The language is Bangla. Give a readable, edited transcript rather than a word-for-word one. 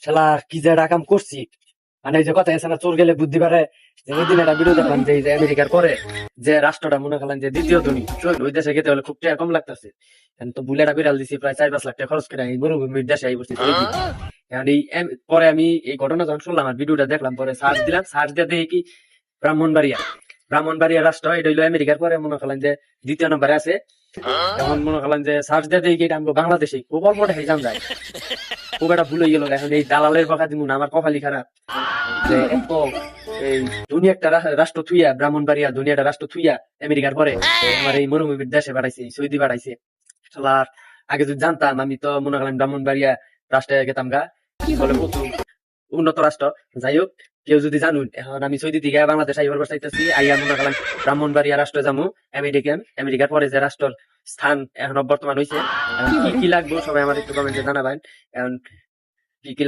শালা কি যে কাম করছি। মানে এই যে কথা আছে না, চোর গেলে বুদ্ধি বাড়ে। যে ওইদিন একটা ভিডিও দেখলাম যে এই যে আমেরিকার পরে যে রাষ্ট্রটা মনে করলাম যে দ্বিতীয় ধনী শোন, ওই দেশে গেতে হলে খুব টাকা কম লাগতেছে। এখন তো বুলেটা বিড়াল দিছি প্রায় 4-5 লাখ টাকা খরচ করে এই মরুভূমির দেশে এই বসছি এই দিন। এখন পরে আমি এই ঘটনা যখন শুনলাম আর ভিডিওটা দেখলাম, পরে সার্চ দিলাম, সার্চ দিয়ে দেখি কি ব্রাহ্মণবাড়িয়া। ব্রাহ্মণবাড়িয়া রাষ্ট্র এটা হইলো আমেরিকার পরে মনে করলাম যে দ্বিতীয় নম্বরে আছে। এখন মনে করলাম যে সার্চ দিয়ে দেখি এটা আমাকে বাংলাদেশে খুব অল্প টাকায় জান যায়। খুব একটা ভুল হয়ে গেল। এখন এই দালালের কথা দিব না, আমার কপালই খারাপ যে এত এই দুনিয়া একটা রাষ্ট্র থুইয়া, ব্রাহ্মণবাড়িয়া দুনিয়াটা রাষ্ট্র থুইয়া আমেরিকার পরে আমার এই মরুভূমির দেশে বাড়াইছে, সৌদি বাড়াইছে। শালার আগে যদি জানতাম আমি তো মনে করলাম ব্রাহ্মণবাড়িয়া রাষ্ট্রে গেতাম গা, বলে প্রচুর উন্নত রাষ্ট্র। যাই হোক, কেউ যদি জানুন এখন আমি সৌদি থেকে বাংলাদেশ আইবার চাইতেছি, আইয়া মনে করলাম ব্রাহ্মণবাড়িয়া রাষ্ট্রে যাবো। আমেরিকার পরে যে রাষ্ট্র স্থান এখন বর্তমান হয়েছে, কি কি লাগবে সবাই আমার একটু কমেন্টে জানাবেন। এখন কি কি